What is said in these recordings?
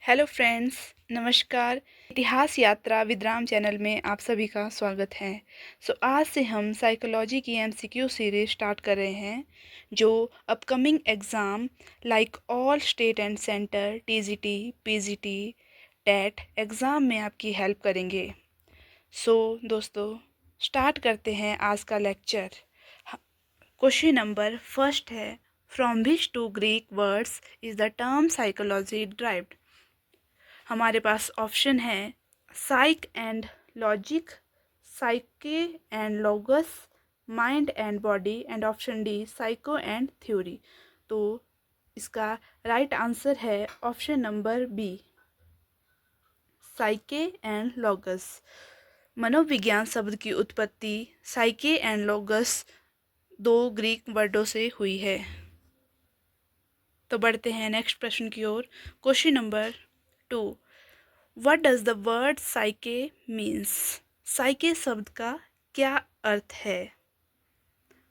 Hello friends, नमस्कार। इतिहास Yatra with Ram channel में आप सभी का स्वागत है। आज से हम साइकोलॉजी की एमसीक्यू सीरीज स्टार्ट कर रहे हैं जो upcoming exam like all state and centre TGT, PGT, TET exam में आपकी हेल्प करेंगे। दोस्तों, स्टार्ट करते हैं आज का लेक्चर। क्वेश्चन नंबर फर्स्ट है, from which two Greek words is the term psychology derived. हमारे पास ऑप्शन है psych and logic, psyche and logos, mind and body, and option D psycho and theory. तो इसका राइट आंसर है option number B, psyche and logos. मनोविज्ञान शब्द की उत्पत्ति साइके एंड लॉगस दो ग्रीक वर्डों से हुई है। तो बढ़ते हैं नेक्स्ट प्रश्न की ओर। Question number 2, What does the word psyche means? Psyche शब्द का क्या अर्थ है?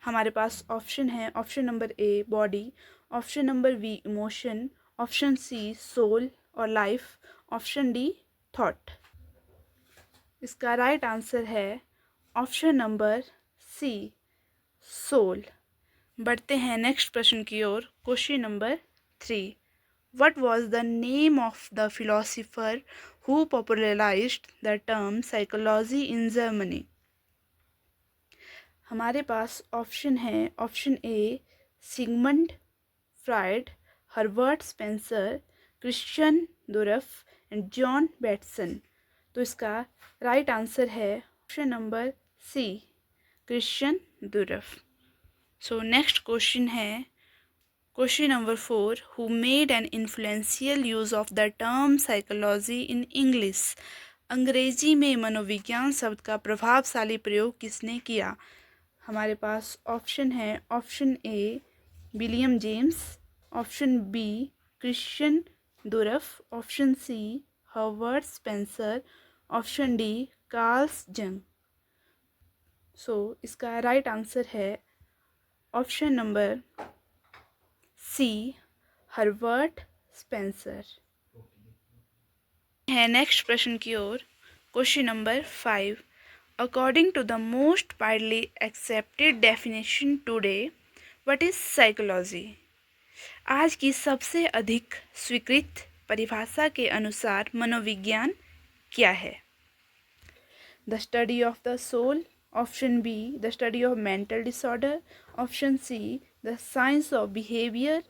हमारे पास ऑप्शन है, option number A body, option number B emotion, option C soul और लाइफ, ऑप्शन डी थॉट। इसका राइट आंसर है ऑप्शन नंबर सी, सोल। बढ़ते हैं नेक्स्ट प्रश्न की ओर। Question number 3, What was the name of the philosopher who popularized the term psychology in Germany? हमारे पास ऑप्शन है, option A Sigmund Freud, Herbert Spencer, Christian Durf and John Batson. तो इसका राइट आंसर है option number C, Christian Durf. Next question है, question number 4, who made an influential use of the term psychology in English. अंग्रेजी में मनोविज्ञान शब्द का प्रभावशाली प्रयोग किसने किया? हमारे पास ऑप्शन है, option A William James, option B Christian Durf, option C Herbert Spencer, option D Carls Jung. इसका राइट आंसर है option number C, Herbert Spencer. है नेक्स्ट प्रश्न की ओर। Question number 5, according to the most widely accepted definition today, what is psychology. आज की सबसे अधिक स्वीकृत परिभाषा के अनुसार मनोविज्ञान क्या है? The study of the soul, option B the study of mental disorder, option C the science of behaviour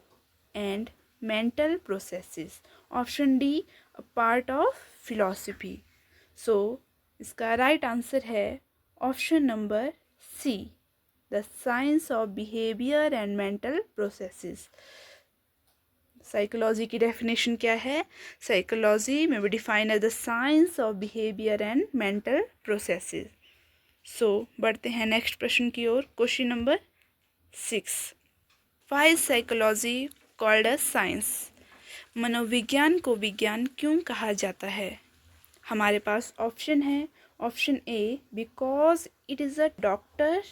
and mental processes, option D a part of philosophy. इसका राइट आंसर है option number C, the science of behaviour and mental processes. Psychology की definition क्या है? Psychology में be define as the science of behaviour and mental processes. बढ़ते हैं next प्रश्न की ओर। Question number 6, why is psychology called a science. मनोविज्ञान को विज्ञान क्यों कहा जाता है? हमारे पास ऑप्शन है, option A because it is a doctor,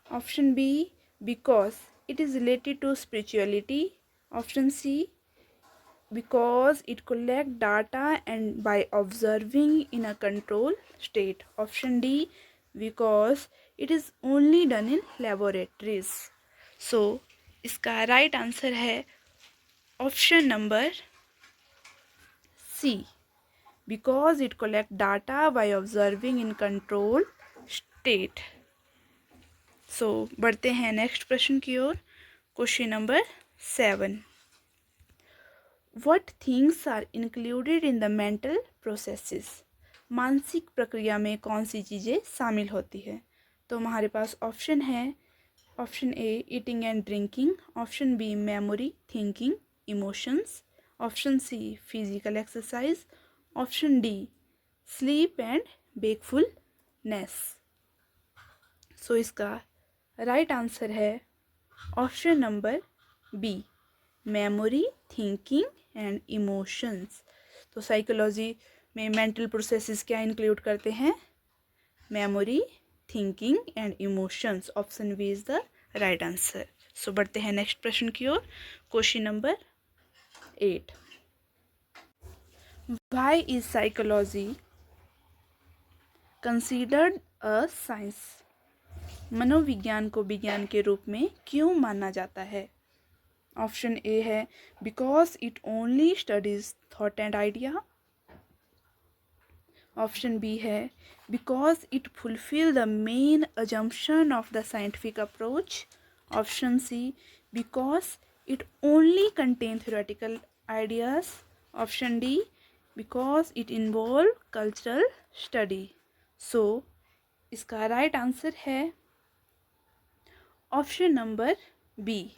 option B because it is related to spirituality, option C because it collect data and by observing in a control state, option D because it is only done in laboratories. इसका right answer है option number C, because it collect data by observing in control state. बढ़ते हैं next प्रश्न की ओर। Question number 7, what things are included in the mental processes. मानसिक प्रक्रिया में कौन सी चीज़ें शामिल होती है? तो हमारे पास ऑप्शन है, option A eating and drinking, option B memory, thinking, emotions, option C physical exercise, option D sleep and wakefulness. इसका राइट आंसर है option number B, memory, thinking and emotions. Psychology में मेंटल प्रोसेसेस क्या include करते हैं? Memory, thinking and emotions. Option B is the right answer. बढ़ते हैं next प्रश्न की ओर। Question number 8, Why is psychology considered a science? मनोविज्ञान को विज्ञान के रूप में क्यों माना जाता है? ऑप्शन ए है because it only studies thought and idea. Option B है because it fulfill the main assumption of the scientific approach. Option C because it only contain theoretical ideas. Option D because it involve cultural study. So इसका right answer है option number B,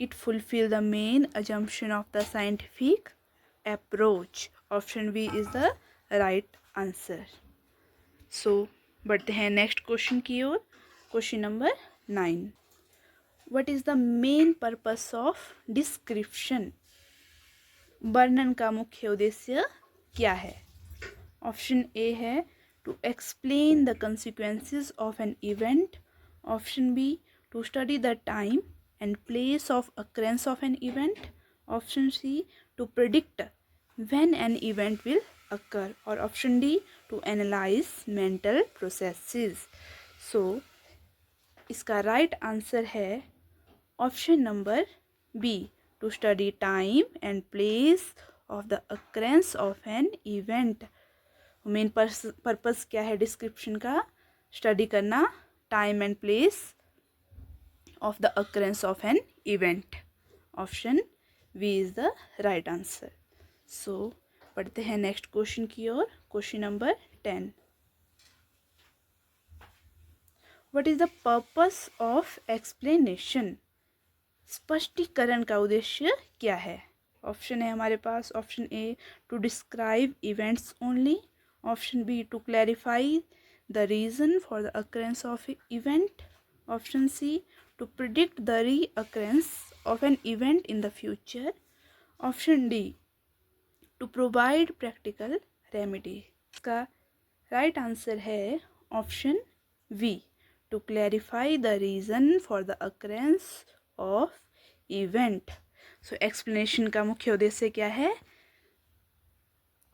it fulfill the main assumption of the scientific approach. Option B is the right answer. So बढ़ते हैं next question की ओर। Question number 9, what is the main purpose of description? वर्णन का मुख्य उद्देश्य क्या है? ऑप्शन ए है to explain the consequences of an event. Option B to study the time and place of occurrence of an event. Option C to predict when an event will occur, or option D to analyze mental processes. So इसका right answer है option number B, to study time and place of the occurrence of an event. Main purpose क्या है description का? Study करना time and place of the occurrence of an event. Option B is the right answer. So पढ़ते हैं next question की ओर। Question number 10, what is the purpose of explanation? स्पष्टीकरण का उद्देश्य क्या है? ऑप्शन है हमारे पास option A to describe events only. Option B to clarify the reason for the occurrence of event. Option C to predict the reoccurrence of an event in the future. Option D to provide practical remedy. इसका right answer है option V, to clarify the reason for the occurrence of event. So explanation का मुख्य उद्देश्य क्या है?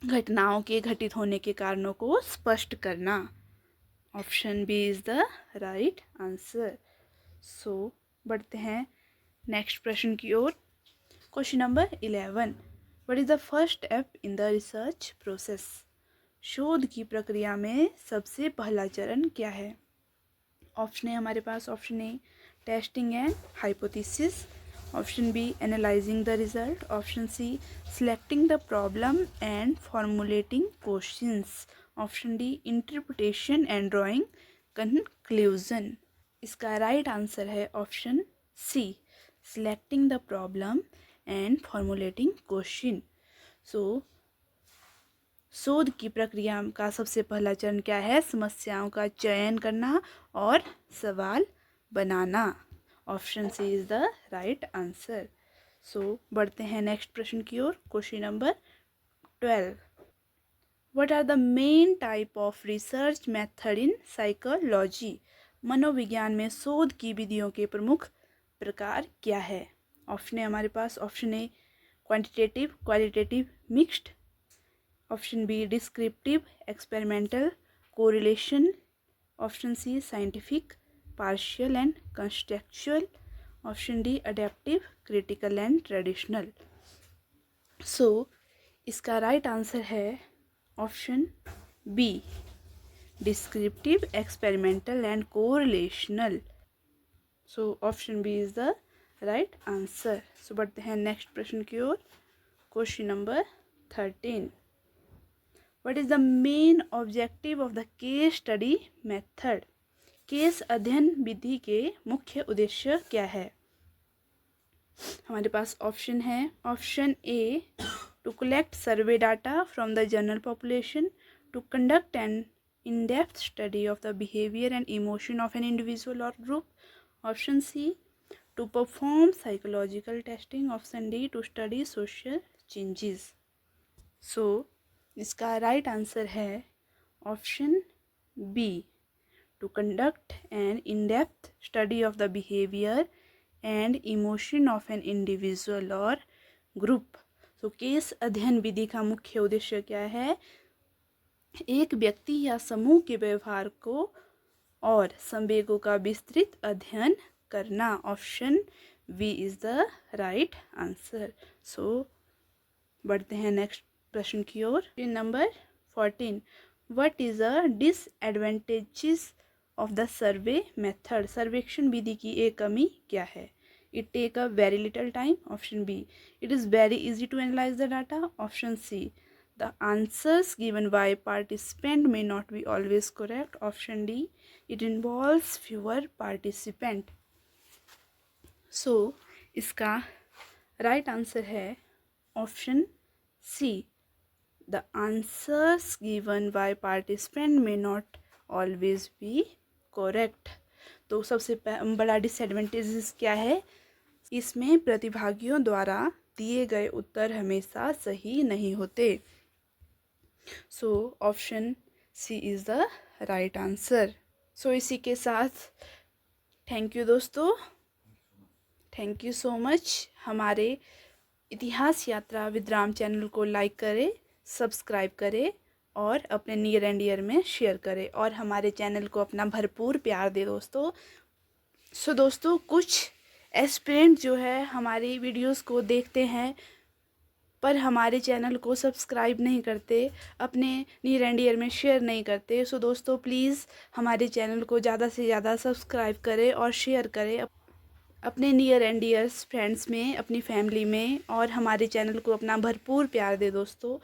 घटनाओं के घटित होने के कारणों को स्पष्ट करना। Option B is the right answer. So बढ़ते हैं नेक्स्ट प्रश्न की ओर। Question number 11, what is the first step in the research process? शोध की प्रक्रिया में सबसे पहला चरण क्या है? ऑप्शन है हमारे पास option A testing and hypothesis. Option B analysing the result. Option C selecting the problem and formulating questions. Option D interpretation and drawing conclusion. इसका राइट आंसर है option C, selecting the problem and formulating question. So शोध की प्रक्रिया का सबसे पहला चरण क्या है? समस्याओं का चयन करना और सवाल बनाना। Option C is the right answer. So बढ़ते हैं नेक्स्ट प्रश्न की ओर। Question number 12, what are the main type of research method in psychology? मनोविज्ञान में शोध की विधियों के प्रमुख प्रकार क्या है? ऑप्शन है हमारे पास option A quantitative, qualitative, mixed. Option B descriptive, experimental, correlation. Option C scientific, partial and constructual. Option D adaptive, critical and traditional. So इसका राइट आंसर है option B, descriptive, experimental and correlational. So option B is the right answer. So बढ़ते हैं next प्रश्न की ओर। Question number 13, what is the main objective of the case study method? केस अध्ययन विधि के मुख्य उद्देश्य क्या है? हमारे पास ऑप्शन है option A to collect survey data from the general population, to conduct an in-depth study of the behavior and emotion of an individual or group. Option C to perform psychological testing. Option D to study social changes. So इसका right answer है option B, to conduct an in-depth study of the behavior and emotion of an individual or group. So case अध्ययन विधि का मुख्य उद्देश्य क्या है? एक व्यक्ति या समूह के व्यवहार को और संवेगों का विस्तृत अध्ययन करना। Option B is the right answer. So बढ़ते हैं नेक्स्ट प्रश्न की ओर। Number 14, what is the disadvantages of the survey method? सर्वेक्षण विधि की एक कमी क्या है? It take a very little time. Option B, it is very easy to analyse the data. Option C, the answers given by participant may not be always correct. Option D, it involves fewer participant. So इसका right answer है option C, the answers given by participant may not always be correct. तो सबसे बड़ा disadvantages क्या है? इसमें प्रतिभागियों द्वारा दिए गए उत्तर हमेशा सही नहीं होते। So option C is the right answer. So इसी के साथ थैंक यू दोस्तों, थैंक यू सो मच। हमारे इतिहास यात्रा विद राम चैनल को लाइक करें, सब्सक्राइब करें और अपने नियर एंड डियर में शेयर करें और हमारे चैनल को अपना भरपूर प्यार दे दोस्तों। सो दोस्तों, कुछ एस्पिरेंट जो है हमारी वीडियोस को देखते हैं पर हमारे चैनल को सब्सक्राइब नहीं करते, अपने नियर एंड डियर में शेयर नहीं करते। सो दोस्तों, प्लीज़ हमारे चैनल को ज़्यादा से ज़्यादा सब्सक्राइब करें और शेयर करें अपने नियर एंड डियर्स फ्रेंड्स में, अपनी फैमिली में, और हमारे चैनल को अपना भरपूर प्यार दे दोस्तों।